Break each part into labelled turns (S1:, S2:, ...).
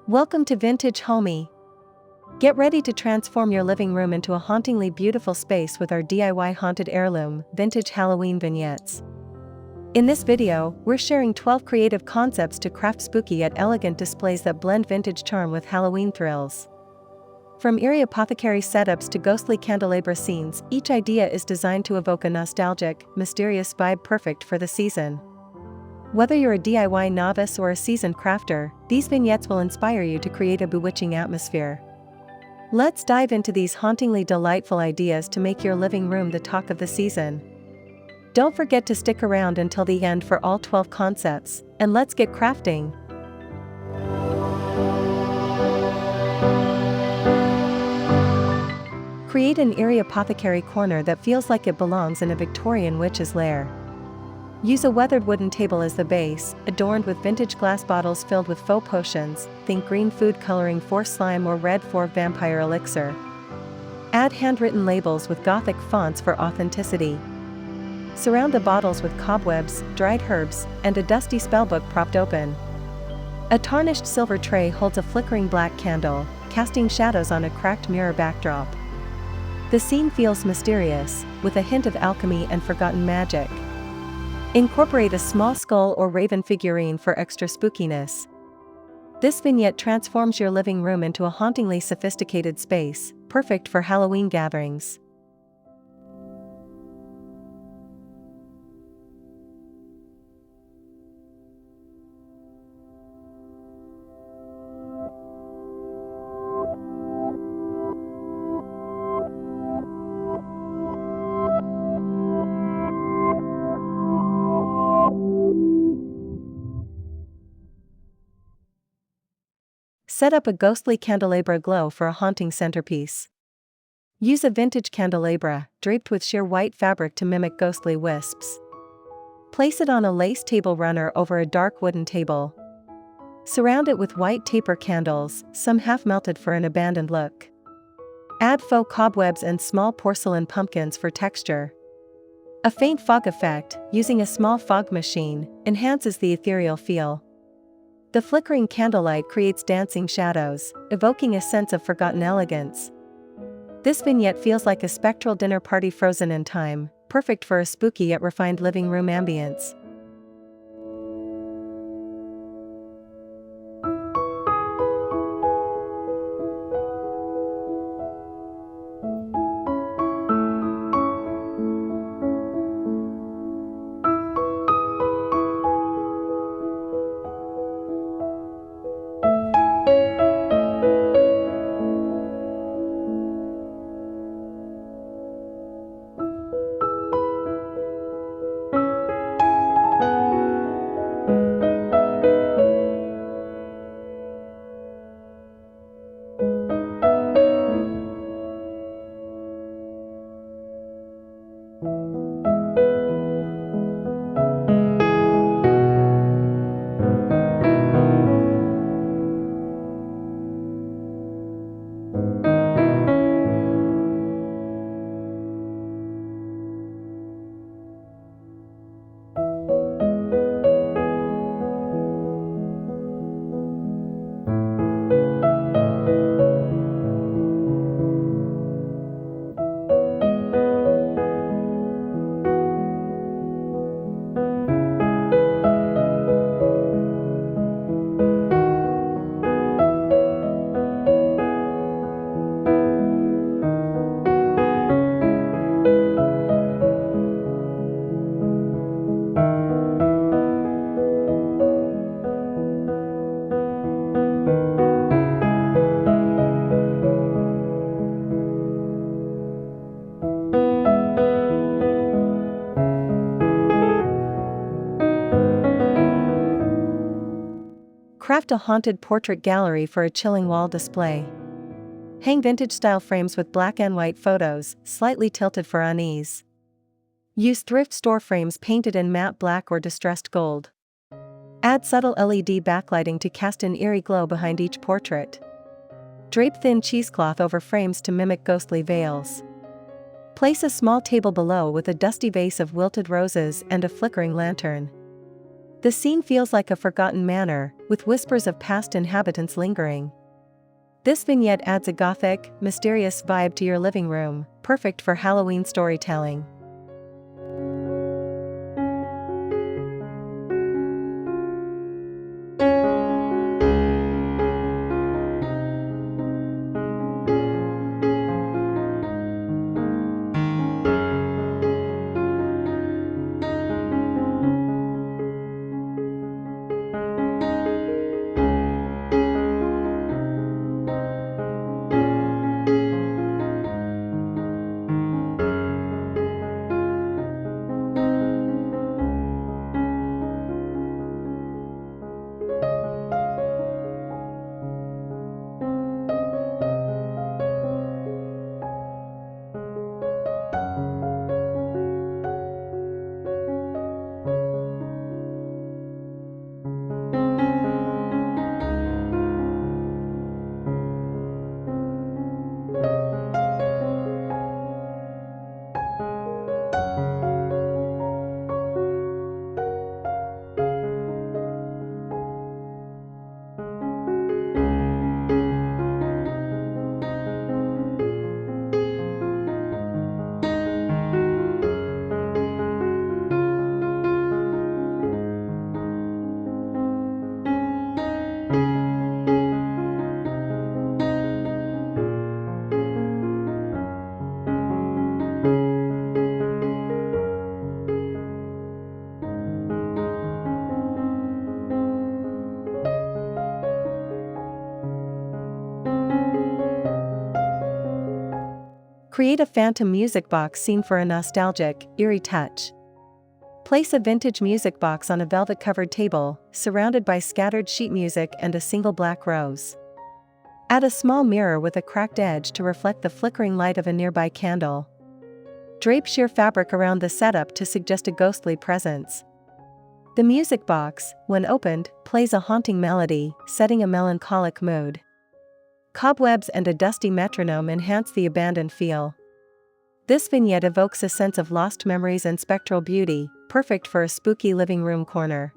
S1: Welcome to Vintage Homey. Get ready to transform your living room into a hauntingly beautiful space with our DIY Haunted Heirloom, Vintage Halloween Vignettes. In this video, we're sharing 12 creative concepts to craft spooky yet elegant displays that blend vintage charm with Halloween thrills. From eerie apothecary setups to ghostly candelabra scenes, each idea is designed to evoke a nostalgic, mysterious vibe perfect for the season. Whether you're a DIY novice or a seasoned crafter, these vignettes will inspire you to create a bewitching atmosphere. Let's dive into these hauntingly delightful ideas to make your living room the talk of the season. Don't forget to stick around until the end for all 12 concepts, and let's get crafting. Create an eerie apothecary corner that feels like it belongs in a Victorian witch's lair. Use a weathered wooden table as the base, adorned with vintage glass bottles filled with faux potions, think green food coloring for slime or red for vampire elixir. Add handwritten labels with Gothic fonts for authenticity. Surround the bottles with cobwebs, dried herbs, and a dusty spellbook propped open. A tarnished silver tray holds a flickering black candle, casting shadows on a cracked mirror backdrop. The scene feels mysterious, with a hint of alchemy and forgotten magic. Incorporate a small skull or raven figurine for extra spookiness. This vignette transforms your living room into a hauntingly sophisticated space, perfect for Halloween gatherings. Set up a ghostly candelabra glow for a haunting centerpiece. Use a vintage candelabra, draped with sheer white fabric to mimic ghostly wisps. Place it on a lace table runner over a dark wooden table. Surround it with white taper candles, some half-melted for an abandoned look. Add faux cobwebs and small porcelain pumpkins for texture. A faint fog effect, using a small fog machine, enhances the ethereal feel. The flickering candlelight creates dancing shadows, evoking a sense of forgotten elegance. This vignette feels like a spectral dinner party frozen in time, perfect for a spooky yet refined living room ambience. Craft a haunted portrait gallery for a chilling wall display. Hang vintage-style frames with black and white photos, slightly tilted for unease. Use thrift store frames painted in matte black or distressed gold. Add subtle LED backlighting to cast an eerie glow behind each portrait. Drape thin cheesecloth over frames to mimic ghostly veils. Place a small table below with a dusty vase of wilted roses and a flickering lantern. The scene feels like a forgotten manor, with whispers of past inhabitants lingering. This vignette adds a Gothic, mysterious vibe to your living room, perfect for Halloween storytelling. Create a phantom music box scene for a nostalgic, eerie touch. Place a vintage music box on a velvet-covered table, surrounded by scattered sheet music and a single black rose. Add a small mirror with a cracked edge to reflect the flickering light of a nearby candle. Drape sheer fabric around the setup to suggest a ghostly presence. The music box, when opened, plays a haunting melody, setting a melancholic mood. Cobwebs and a dusty metronome enhance the abandoned feel. This vignette evokes a sense of lost memories and spectral beauty, perfect for a spooky living room corner.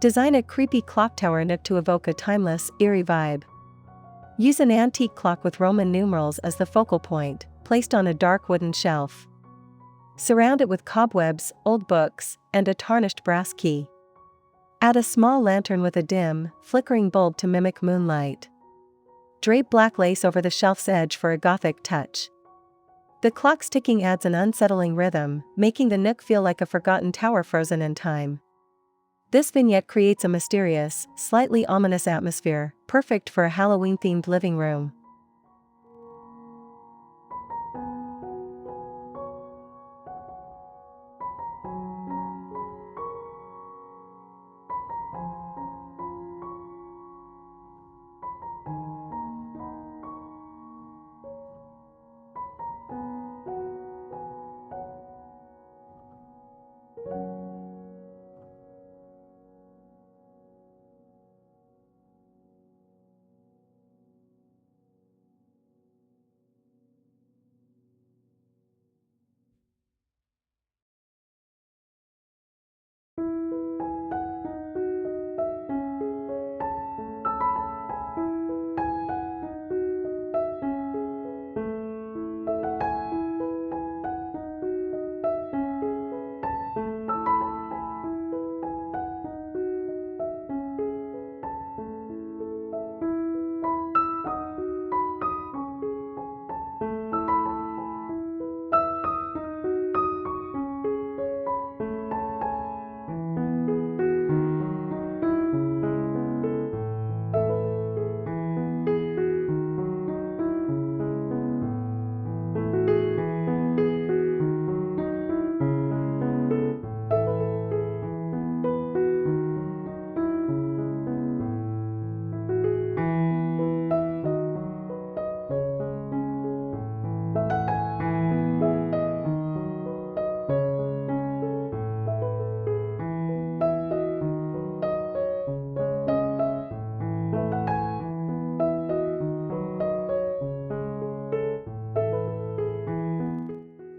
S1: Design a creepy clocktower nook to evoke a timeless, eerie vibe. Use an antique clock with Roman numerals as the focal point, placed on a dark wooden shelf. Surround it with cobwebs, old books, and a tarnished brass key. Add a small lantern with a dim, flickering bulb to mimic moonlight. Drape black lace over the shelf's edge for a Gothic touch. The clock's ticking adds an unsettling rhythm, making the nook feel like a forgotten tower frozen in time. This vignette creates a mysterious, slightly ominous atmosphere, perfect for a Halloween-themed living room.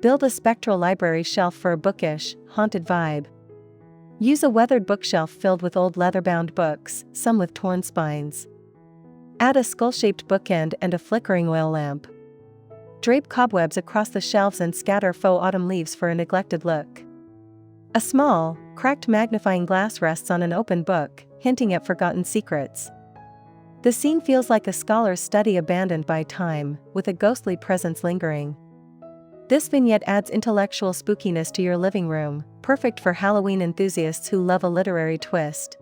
S1: Build a spectral library shelf for a bookish, haunted vibe. Use a weathered bookshelf filled with old leather-bound books, some with torn spines. Add a skull-shaped bookend and a flickering oil lamp. Drape cobwebs across the shelves and scatter faux autumn leaves for a neglected look. A small, cracked magnifying glass rests on an open book, hinting at forgotten secrets. The scene feels like a scholar's study abandoned by time, with a ghostly presence lingering. This vignette adds intellectual spookiness to your living room, perfect for Halloween enthusiasts who love a literary twist.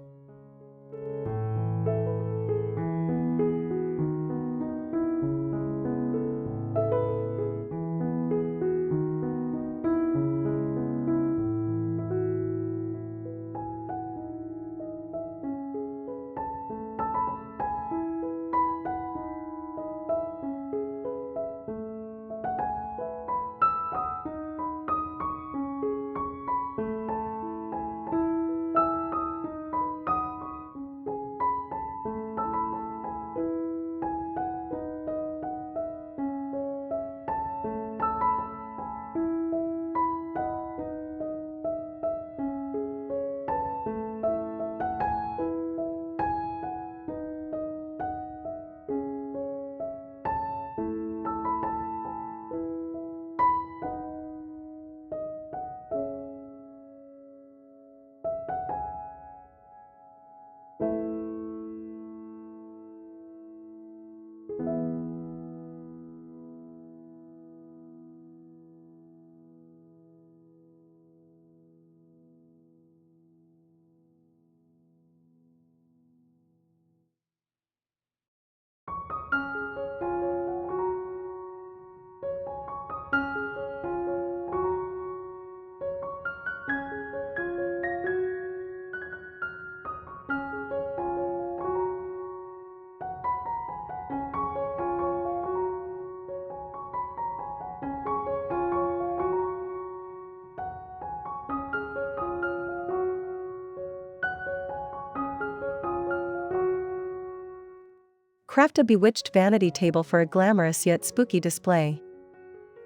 S1: Craft a bewitched vanity table for a glamorous yet spooky display.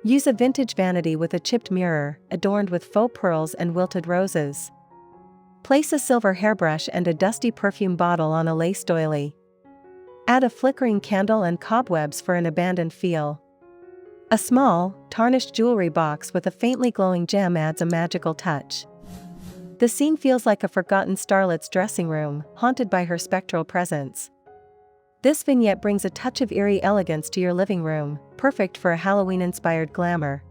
S1: Use a vintage vanity with a chipped mirror, adorned with faux pearls and wilted roses. Place a silver hairbrush and a dusty perfume bottle on a lace doily. Add a flickering candle and cobwebs for an abandoned feel. A small, tarnished jewelry box with a faintly glowing gem adds a magical touch. The scene feels like a forgotten starlet's dressing room, haunted by her spectral presence. This vignette brings a touch of eerie elegance to your living room, perfect for a Halloween-inspired glamour.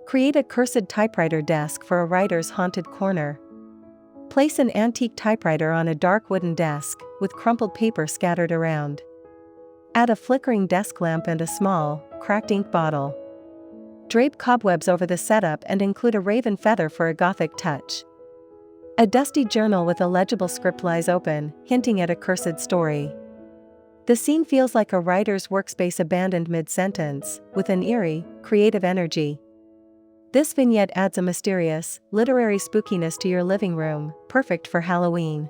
S1: Create a cursed typewriter desk for a writer's haunted corner. Place an antique typewriter on a dark wooden desk, with crumpled paper scattered around. Add a flickering desk lamp and a small, cracked ink bottle. Drape cobwebs over the setup and include a raven feather for a Gothic touch. A dusty journal with a legible script lies open, hinting at a cursed story. The scene feels like a writer's workspace abandoned mid-sentence, with an eerie, creative energy. This vignette adds a mysterious, literary spookiness to your living room, perfect for Halloween.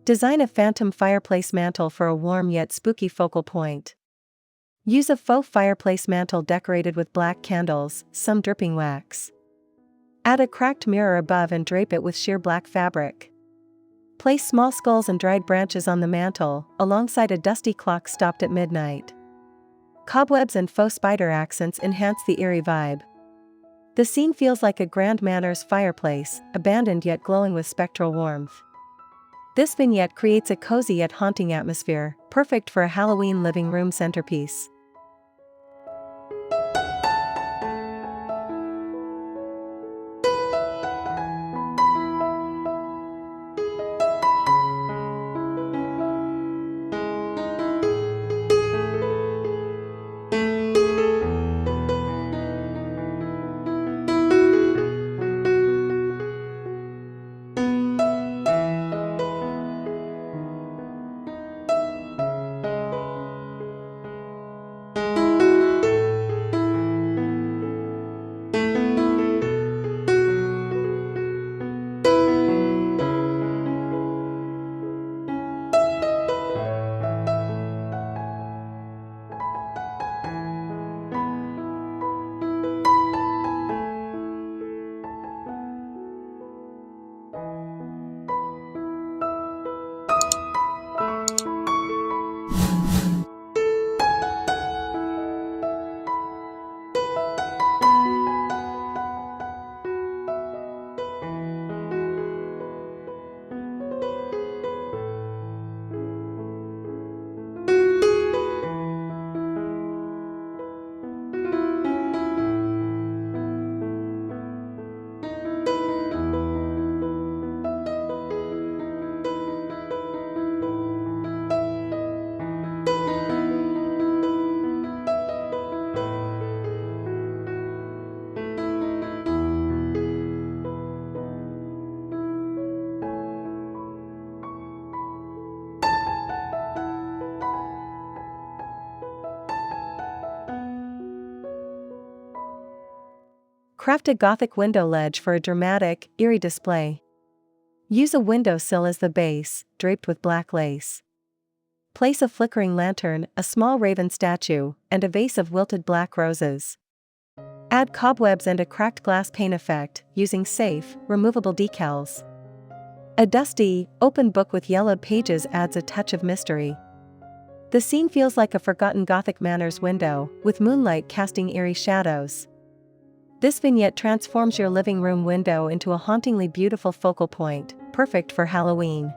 S1: Design a phantom fireplace mantel for a warm yet spooky focal point. Use a faux fireplace mantel decorated with black candles, some dripping wax. Add a cracked mirror above and drape it with sheer black fabric. Place small skulls and dried branches on the mantel, alongside a dusty clock stopped at midnight. Cobwebs and faux spider accents enhance the eerie vibe. The scene feels like a grand manor's fireplace, abandoned yet glowing with spectral warmth. This vignette creates a cozy yet haunting atmosphere, perfect for a Halloween living room centerpiece. Craft a Gothic window ledge for a dramatic, eerie display. Use a windowsill as the base, draped with black lace. Place a flickering lantern, a small raven statue, and a vase of wilted black roses. Add cobwebs and a cracked glass pane effect, using safe, removable decals. A dusty, open book with yellowed pages adds a touch of mystery. The scene feels like a forgotten Gothic manor's window, with moonlight casting eerie shadows. This vignette transforms your living room window into a hauntingly beautiful focal point, perfect for Halloween.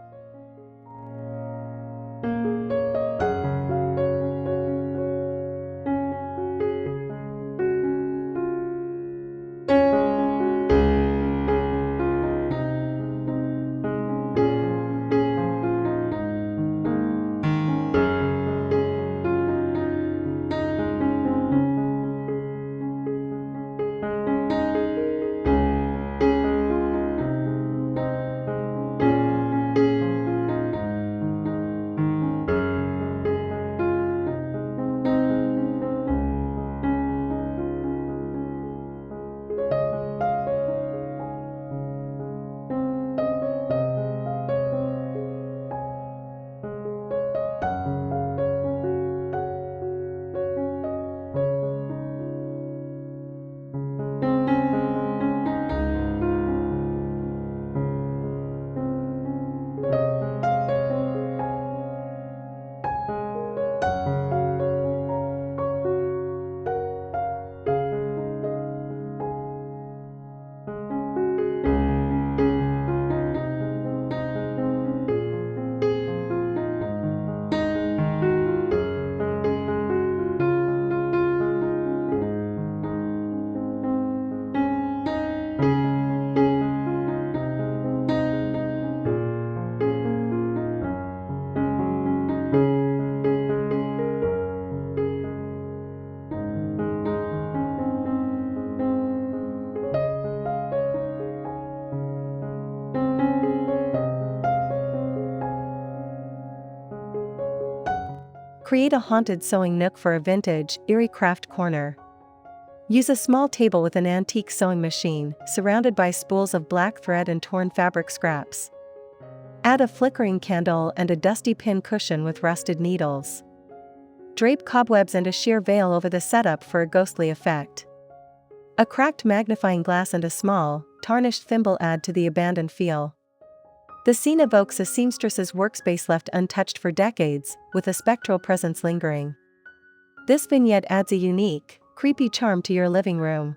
S1: Create a haunted sewing nook for a vintage, eerie craft corner. Use a small table with an antique sewing machine, surrounded by spools of black thread and torn fabric scraps. Add a flickering candle and a dusty pin cushion with rusted needles. Drape cobwebs and a sheer veil over the setup for a ghostly effect. A cracked magnifying glass and a small, tarnished thimble add to the abandoned feel. The scene evokes a seamstress's workspace left untouched for decades, with a spectral presence lingering. This vignette adds a unique, creepy charm to your living room.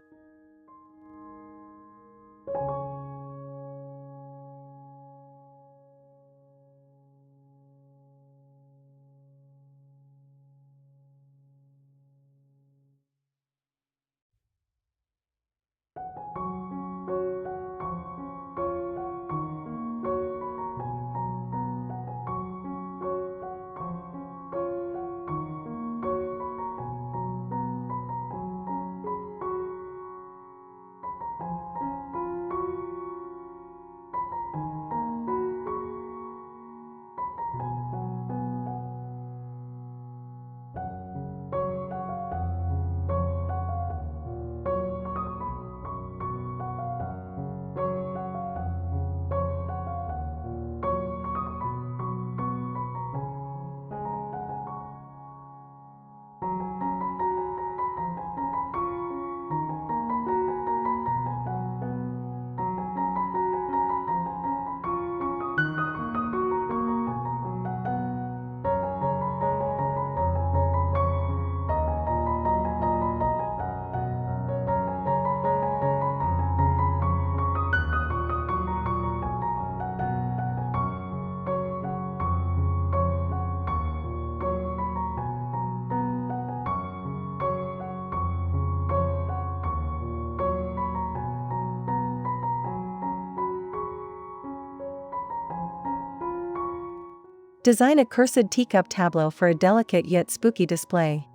S1: Design a cursed teacup tableau for a delicate yet spooky display.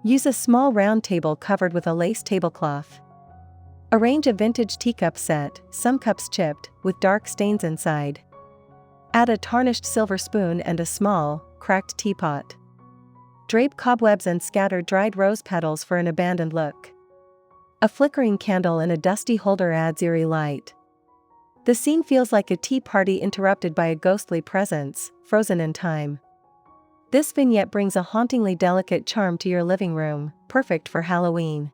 S1: Use a small round table covered with a lace tablecloth. Arrange a vintage teacup set, some cups chipped, with dark stains inside. Add a tarnished silver spoon and a small, cracked teapot. Drape cobwebs and scatter dried rose petals for an abandoned look. A flickering candle in a dusty holder adds eerie light. The scene feels like a tea party interrupted by a ghostly presence, frozen in time. This vignette brings a hauntingly delicate charm to your living room, perfect for Halloween.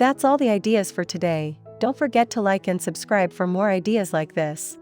S1: That's all the ideas for today. Don't forget to like and subscribe for more ideas like this.